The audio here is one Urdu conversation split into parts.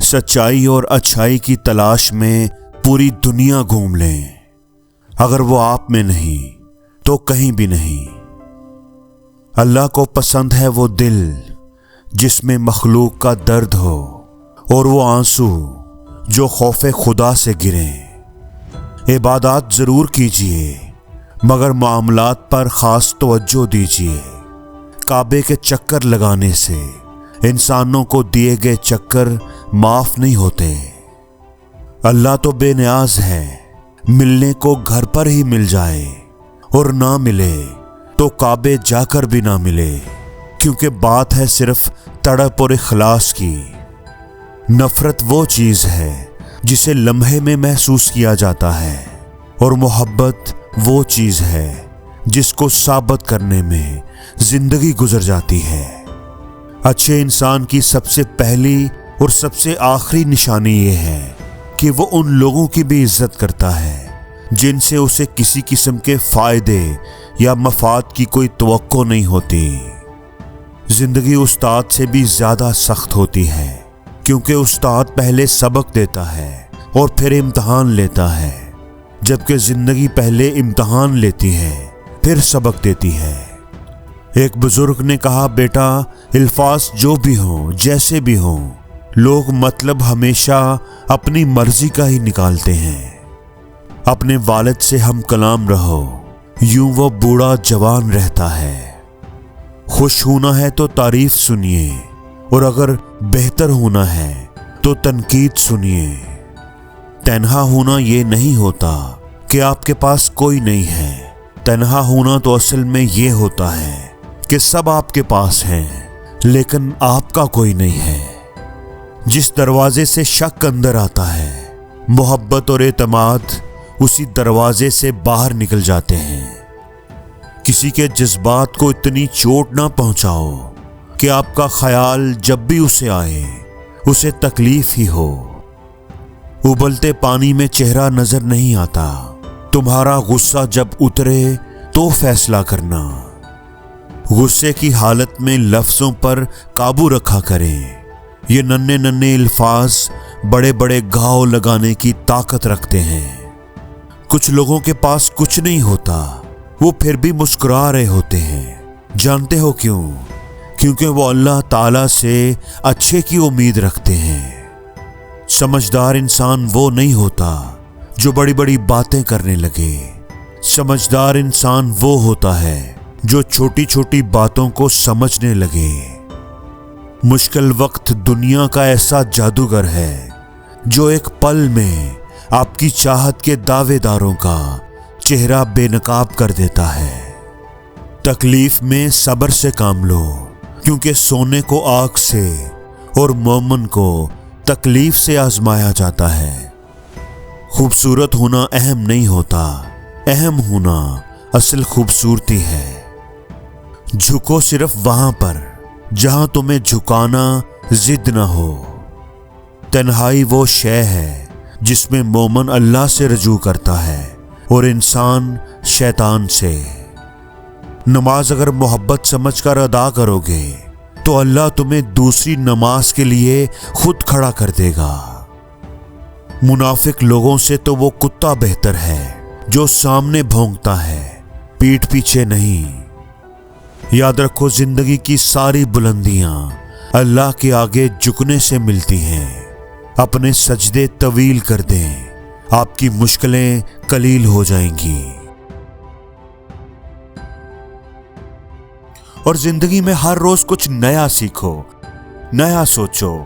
سچائی اور اچھائی کی تلاش میں پوری دنیا گھوم لیں، اگر وہ آپ میں نہیں تو کہیں بھی نہیں۔ اللہ کو پسند ہے وہ دل جس میں مخلوق کا درد ہو، اور وہ آنسو جو خوف خدا سے گریں۔ عبادات ضرور کیجیے، مگر معاملات پر خاص توجہ دیجیے۔ کعبے کے چکر لگانے سے انسانوں کو دیے گئے چکر معاف نہیں ہوتے۔ اللہ تو بے نیاز ہے، ملنے کو گھر پر ہی مل جائے اور نہ ملے تو کعبے جا کر بھی نہ ملے، کیونکہ بات ہے صرف تڑپ اور اخلاص کی۔ نفرت وہ چیز ہے جسے لمحے میں محسوس کیا جاتا ہے، اور محبت وہ چیز ہے جس کو ثابت کرنے میں زندگی گزر جاتی ہے۔ اچھے انسان کی سب سے پہلی اور سب سے آخری نشانی یہ ہے کہ وہ ان لوگوں کی بھی عزت کرتا ہے جن سے اسے کسی قسم کے فائدے یا مفاد کی کوئی توقع نہیں ہوتی۔ زندگی استاد سے بھی زیادہ سخت ہوتی ہے، کیونکہ استاد پہلے سبق دیتا ہے اور پھر امتحان لیتا ہے، جبکہ زندگی پہلے امتحان لیتی ہے پھر سبق دیتی ہے۔ ایک بزرگ نے کہا، بیٹا الفاظ جو بھی ہوں، جیسے بھی ہوں، لوگ مطلب ہمیشہ اپنی مرضی کا ہی نکالتے ہیں۔ اپنے والد سے ہم کلام رہو، یوں وہ بوڑھا جوان رہتا ہے۔ خوش ہونا ہے تو تعریف سنیے، اور اگر بہتر ہونا ہے تو تنقید سنیے۔ تنہا ہونا یہ نہیں ہوتا کہ آپ کے پاس کوئی نہیں ہے، تنہا ہونا تو اصل میں یہ ہوتا ہے کہ سب آپ کے پاس ہیں لیکن آپ کا کوئی نہیں ہے۔ جس دروازے سے شک اندر آتا ہے، محبت اور اعتماد اسی دروازے سے باہر نکل جاتے ہیں۔ کسی کے جذبات کو اتنی چوٹ نہ پہنچاؤ کہ آپ کا خیال جب بھی اسے آئے اسے تکلیف ہی ہو۔ ابلتے پانی میں چہرہ نظر نہیں آتا، تمہارا غصہ جب اترے تو فیصلہ کرنا۔ غصے کی حالت میں لفظوں پر قابو رکھا کریں، یہ ننھے ننھے الفاظ بڑے بڑے گھاؤ لگانے کی طاقت رکھتے ہیں۔ کچھ لوگوں کے پاس کچھ نہیں ہوتا، وہ پھر بھی مسکرا رہے ہوتے ہیں، جانتے ہو کیوں؟ کیونکہ وہ اللہ تعالیٰ سے اچھے کی امید رکھتے ہیں۔ سمجھدار انسان وہ نہیں ہوتا جو بڑی بڑی باتیں کرنے لگے، سمجھدار انسان وہ ہوتا ہے جو چھوٹی چھوٹی باتوں کو سمجھنے لگے۔ مشکل وقت دنیا کا ایسا جادوگر ہے جو ایک پل میں آپ کی چاہت کے دعوے داروں کا چہرہ بے نقاب کر دیتا ہے۔ تکلیف میں صبر سے کام لو، کیونکہ سونے کو آگ سے اور مومن کو تکلیف سے آزمایا جاتا ہے۔ خوبصورت ہونا اہم نہیں ہوتا، اہم ہونا اصل خوبصورتی ہے۔ جھکو صرف وہاں پر جہاں تمہیں جھکانا ضد نہ ہو۔ تنہائی وہ شے ہے جس میں مومن اللہ سے رجوع کرتا ہے اور انسان شیطان سے۔ نماز اگر محبت سمجھ کر ادا کرو گے تو اللہ تمہیں دوسری نماز کے لیے خود کھڑا کر دے گا۔ منافق لوگوں سے تو وہ کتا بہتر ہے جو سامنے بھونکتا ہے، پیٹھ پیچھے نہیں۔ یاد رکھو، زندگی کی ساری بلندیاں اللہ کے آگے جھکنے سے ملتی ہیں۔ اپنے سجدے طویل کر دیں، آپ کی مشکلیں قلیل ہو جائیں گی۔ اور زندگی میں ہر روز کچھ نیا سیکھو، نیا سوچو،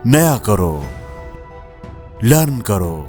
نیا کرو، لرن کرو۔